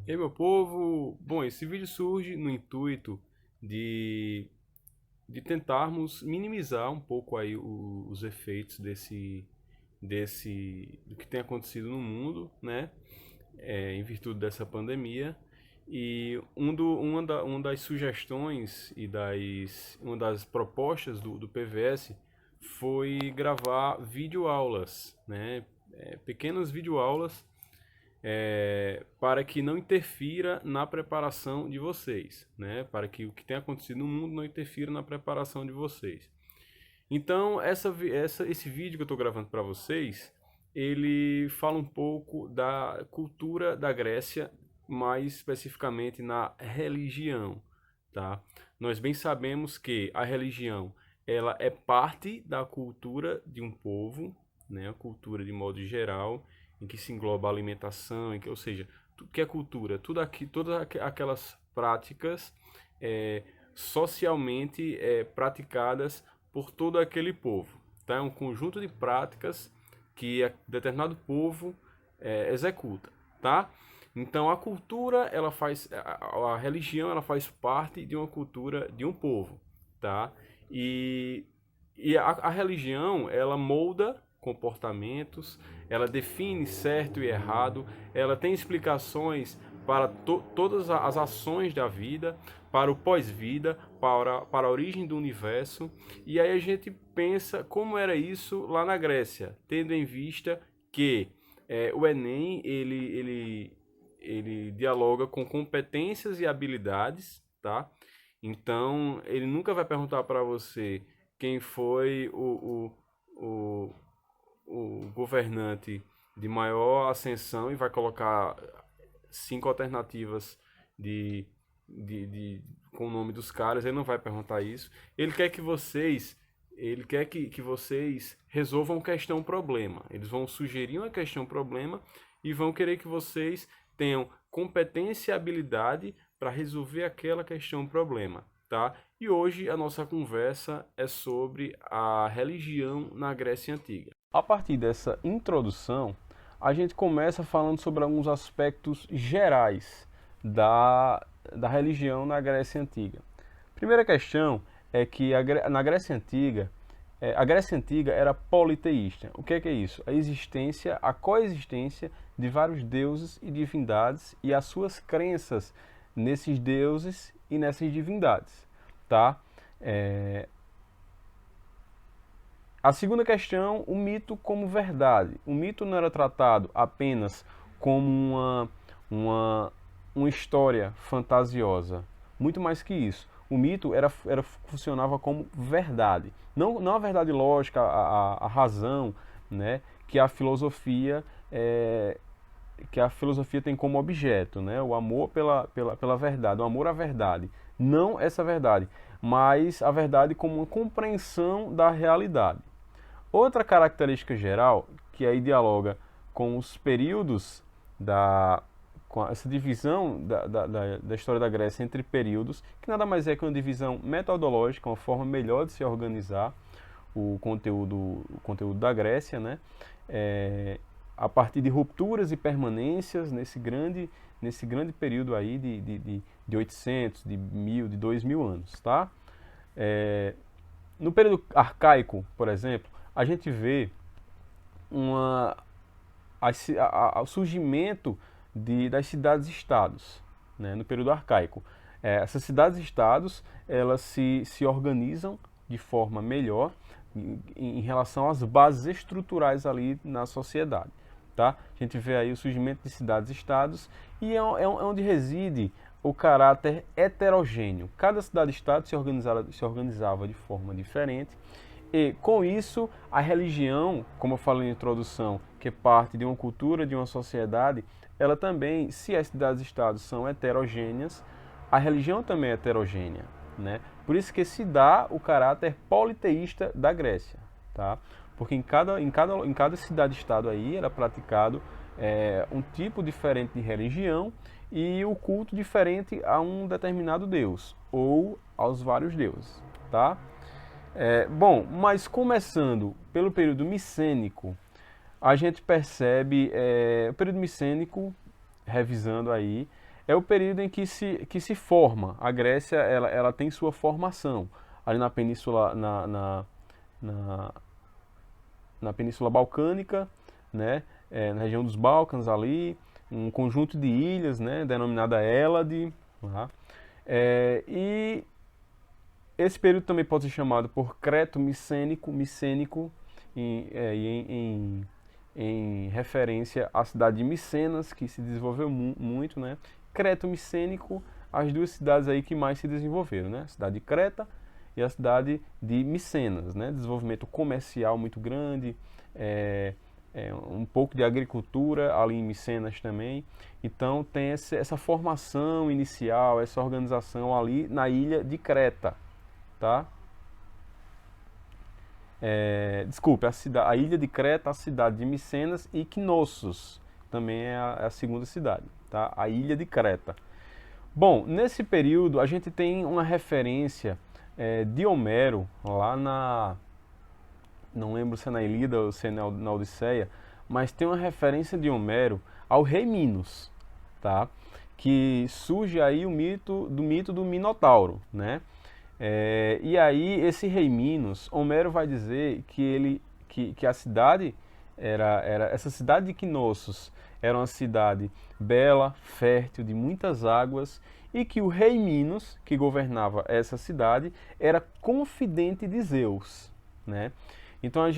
E aí, meu povo? Bom, esse vídeo surge no intuito de, de tentarmos minimizar um pouco aí os efeitos do que tem acontecido no mundo, né? Em virtude dessa pandemia. E uma das sugestões e uma das propostas do PVS foi gravar videoaulas, né? Pequenas videoaulas para que não interfira na preparação de vocês, né? Para que o que tem acontecido no mundo não interfira na preparação de vocês. Então, esse vídeo que eu estou gravando para vocês, ele fala um pouco da cultura da Grécia, mais especificamente na religião, tá? Nós bem sabemos que a religião, ela é parte da cultura de um povo, né? A cultura de modo geral, em que se engloba a alimentação, ou seja, tudo que é cultura, todas aquelas práticas é, socialmente praticadas por todo aquele povo. Tá? É um conjunto de práticas que determinado povo executa. Tá? Então a cultura, a religião, ela faz parte de uma cultura de um povo. Tá? E, a religião, ela molda comportamentos, ela define certo e errado, ela tem explicações para todas as ações da vida, para o pós-vida, para a origem do universo. E aí a gente pensa como era isso lá na Grécia, tendo em vista que o Enem ele dialoga com competências e habilidades, tá? Então ele nunca vai perguntar para você quem foi o governante de maior ascensão e vai colocar 5 alternativas de, com o nome dos caras. Ele não vai perguntar isso. Ele quer que vocês resolvam questão problema. Eles vão sugerir uma questão problema e vão querer que vocês tenham competência e habilidade para resolver aquela questão problema, tá? E hoje a nossa conversa é sobre a religião na Grécia Antiga. A partir dessa introdução, a gente começa falando sobre alguns aspectos gerais da religião na Grécia Antiga. Primeira questão é que na Grécia Antiga, a Grécia Antiga era politeísta. O que é isso? A coexistência de vários deuses e divindades e as suas crenças nesses deuses e nessas divindades. Tá? A segunda questão, o mito como verdade. O mito não era tratado apenas como uma história fantasiosa. Muito mais que isso. O mito funcionava como verdade. Não a verdade lógica, a razão, né, que a filosofia tem como objeto, né? O amor pela verdade, o amor à verdade. Não essa verdade, mas a verdade como uma compreensão da realidade. Outra característica geral, que aí dialoga com os períodos, com essa divisão da história da Grécia entre períodos, que nada mais é que uma divisão metodológica, uma forma melhor de se organizar o conteúdo da Grécia, né? A partir de rupturas e permanências nesse grande período aí de 800, de 1000, de 2000 anos, tá? No período arcaico, por exemplo, a gente vê o surgimento das cidades-estados, né, no período arcaico. Essas cidades-estados, elas se organizam de forma melhor em relação às bases estruturais ali na sociedade. Tá? A gente vê aí o surgimento de cidades-estados e é onde reside o caráter heterogêneo. Cada cidade-estado se organizava de forma diferente e, com isso, a religião, como eu falei na introdução, que é parte de uma cultura, de uma sociedade, ela também, se as cidades-estados são heterogêneas, a religião também é heterogênea, né? Por isso que se dá o caráter politeísta da Grécia, tá? Porque em cada cidade-estado aí era praticado um tipo diferente de religião e o culto diferente a um determinado deus ou aos vários deuses, tá? Bom, mas começando pelo período micênico, a gente percebe o período micênico, revisando aí, é o período em que se forma. A Grécia ela tem sua formação ali na Península, na, na Península Balcânica, né? Na região dos Balcãs ali, um conjunto de ilhas, né? Denominada Hélade. Tá? E esse período também pode ser chamado por Creto-Micênico, em referência à cidade de Micenas, que se desenvolveu muito, né? Creto-Micênico, as duas cidades aí que mais se desenvolveram, né? A cidade de Creta e a cidade de Micenas, né? Desenvolvimento comercial muito grande, um pouco de agricultura ali em Micenas também. Então tem essa formação inicial, essa organização ali na ilha de Creta, tá? Desculpe, a ilha de Creta, a cidade de Micenas e Knossos, também é a segunda cidade, tá? A ilha de Creta. Bom, nesse período a gente tem uma referência de Homero, lá não lembro se é na Ilíada ou se é na Odisseia, mas tem uma referência de Homero ao rei Minos, tá? Que surge aí o mito do Minotauro, né? E aí esse rei Minos, Homero vai dizer que a cidade essa cidade de Knossos era uma cidade bela, fértil, de muitas águas, e que o rei Minos, que governava essa cidade, era confidente de Zeus, né? Então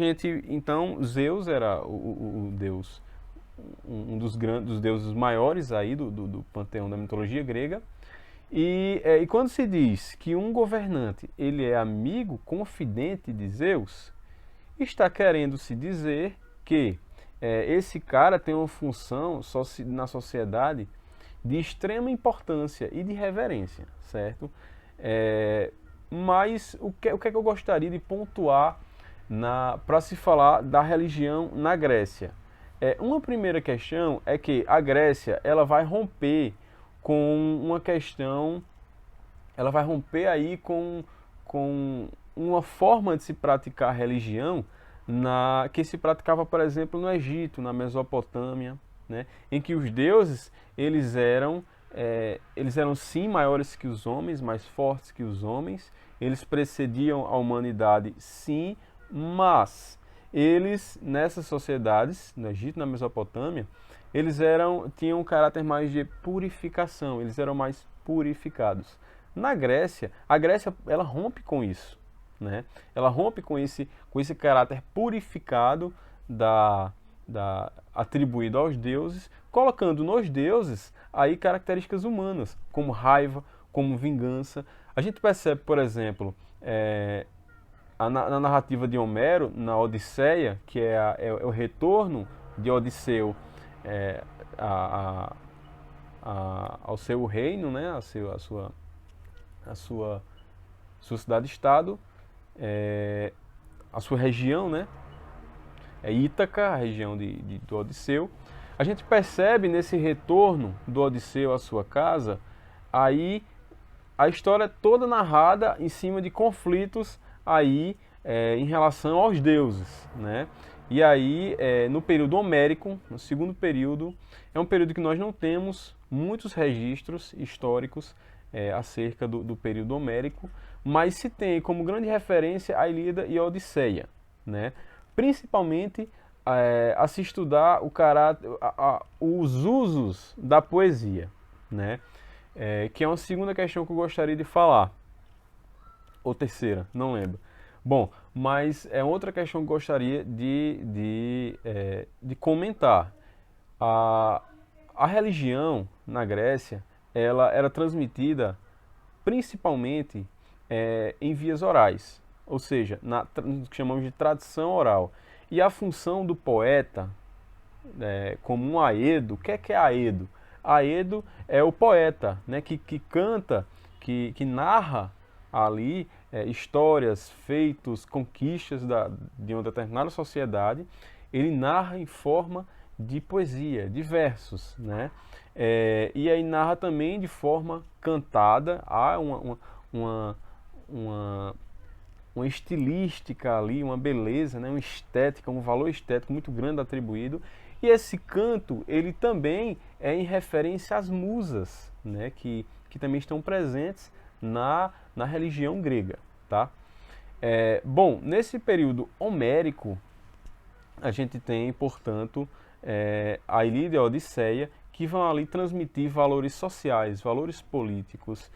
Zeus era o deus, um dos deuses maiores aí do panteão da mitologia grega. E quando se diz que um governante ele é amigo confidente de Zeus, está querendo se dizer que esse cara tem uma função na sociedade de extrema importância e de reverência, certo? Mas o que é que eu gostaria de pontuar para se falar da religião na Grécia? Uma primeira questão é que a Grécia ela vai romper com uma questão, ela vai romper aí com uma forma de se praticar religião que se praticava, por exemplo, no Egito, na Mesopotâmia, né, em que os deuses eles eram sim maiores que os homens, mais fortes que os homens, eles precediam a humanidade, sim, mas eles nessas sociedades, no Egito, na Mesopotâmia, eles tinham um caráter mais de purificação, eles eram mais purificados. Na Grécia, a Grécia ela rompe com isso, né? Ela rompe com esse caráter purificado atribuído aos deuses, colocando nos deuses aí características humanas, como raiva, como vingança. A gente percebe, por exemplo, na narrativa de Homero, na Odisseia, que é o retorno de Odisseu ao seu reino, né, a sua cidade-estado, a sua região, né, Ítaca, a região do Odisseu. A gente percebe nesse retorno do Odisseu à sua casa, aí a história toda narrada em cima de conflitos aí em relação aos deuses, né? E aí, no período homérico, no segundo período, é um período que nós não temos muitos registros históricos acerca do período homérico, mas se tem como grande referência a Ilíada e a Odisseia, né? Principalmente a se estudar os usos da poesia, né? Que é uma segunda questão que eu gostaria de falar, ou terceira, não lembro. Bom, mas é outra questão que eu gostaria de comentar. A religião na Grécia, ela era transmitida principalmente em vias orais, ou seja, no que chamamos de tradição oral. E a função do poeta, como um aedo, o que é aedo? Aedo é o poeta, né, que canta, que narra ali histórias, feitos, conquistas de uma determinada sociedade. Ele narra em forma de poesia, de versos, né? E aí narra também de forma cantada. Há uma estilística ali, uma beleza, né? Uma estética, um valor estético muito grande atribuído. E esse canto, ele também é em referência às musas, né, que também estão presentes na religião grega, tá? Bom, nesse período homérico, a gente tem, portanto, a Ilíada e a Odisseia, que vão ali transmitir valores sociais, valores políticos,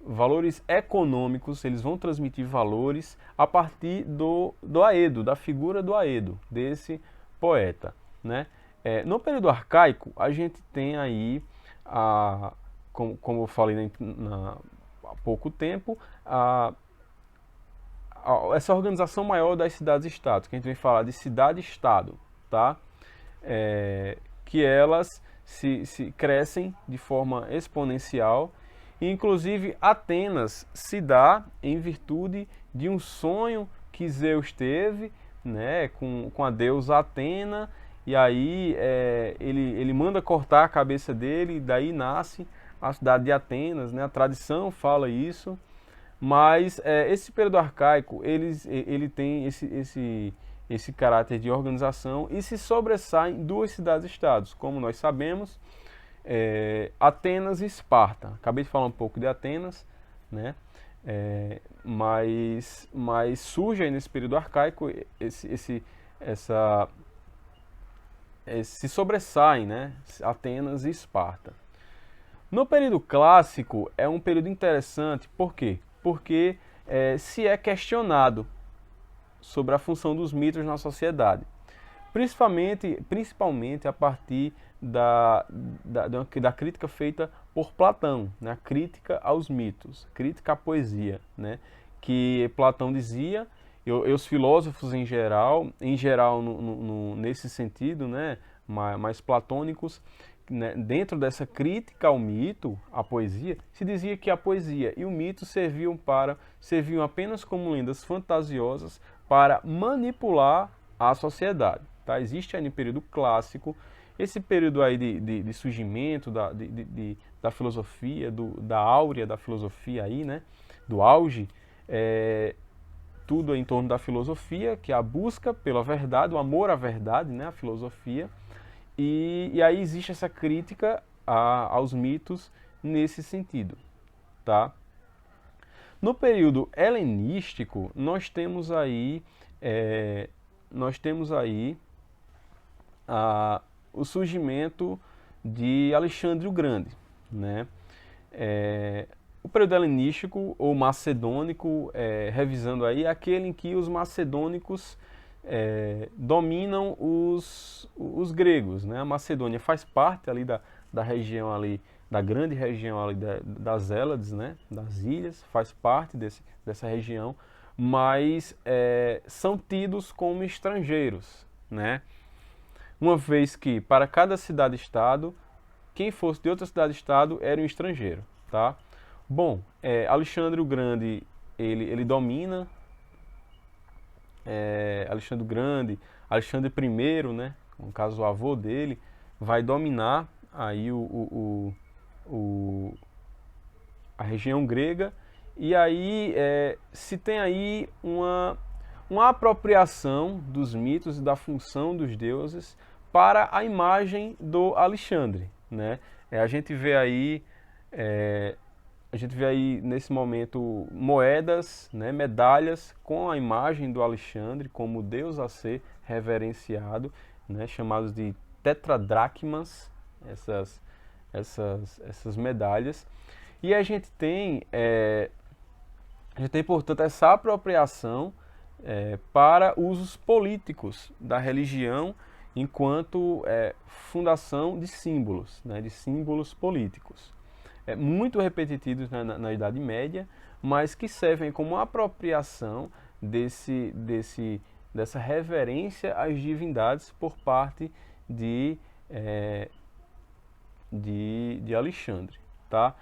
valores econômicos. Eles vão transmitir valores a partir do Aedo, da figura do Aedo, desse poeta, né? No período arcaico, a gente tem aí, como eu falei há pouco tempo, essa organização maior das cidades-estados, que a gente vem falar de cidade-estado, tá? Que elas se crescem de forma exponencial. E, inclusive, Atenas se dá em virtude de um sonho que Zeus teve, né, com a deusa Atena, e aí ele manda cortar a cabeça dele, e daí nasce a cidade de Atenas, né? A tradição fala isso. Mas esse período arcaico, ele tem esse caráter de organização e se sobressaem duas cidades-estados, como nós sabemos, Atenas e Esparta. Acabei de falar um pouco de Atenas, né? Mas surge aí nesse período arcaico se sobressaem, né? Atenas e Esparta. No período clássico é um período interessante, por quê? Porque se é questionado sobre a função dos mitos na sociedade, principalmente a partir da crítica feita por Platão, né? A crítica aos mitos, crítica à poesia, né? Que Platão dizia, e os filósofos em geral nesse sentido, né? mais platônicos, né, dentro dessa crítica ao mito, à poesia, se dizia que a poesia e o mito serviam apenas como lendas fantasiosas para manipular a sociedade. Tá? Existe aí no período clássico, esse período aí de surgimento da filosofia, da áurea da filosofia aí, né, do auge, tudo em torno da filosofia, que é a busca pela verdade, o amor à verdade, né, a filosofia. E aí existe essa crítica aos mitos nesse sentido, tá? No período helenístico, nós temos aí o surgimento de Alexandre o Grande, né? O período helenístico ou macedônico, revisando aí, é aquele em que os macedônicos dominam os gregos, né? A Macedônia faz parte ali da região ali, da grande região ali das Hélades, né? Das ilhas, faz parte dessa região, mas são tidos como estrangeiros, né? Uma vez que para cada cidade-estado, quem fosse de outra cidade-estado era um estrangeiro, tá? Bom, Alexandre o Grande, ele domina. Alexandre o Grande, Alexandre I, né, no caso o avô dele, vai dominar aí a região grega, e aí se tem aí uma apropriação dos mitos e da função dos deuses para a imagem do Alexandre, né? A gente vê aí nesse momento moedas, né, medalhas com a imagem do Alexandre como Deus a ser reverenciado, né, chamados de tetradracmas, essas medalhas. E a gente tem portanto essa apropriação para usos políticos da religião enquanto fundação de símbolos, né, de símbolos políticos. Muito repetitivos na Idade Média, mas que servem como apropriação dessa reverência às divindades por parte de Alexandre, tá?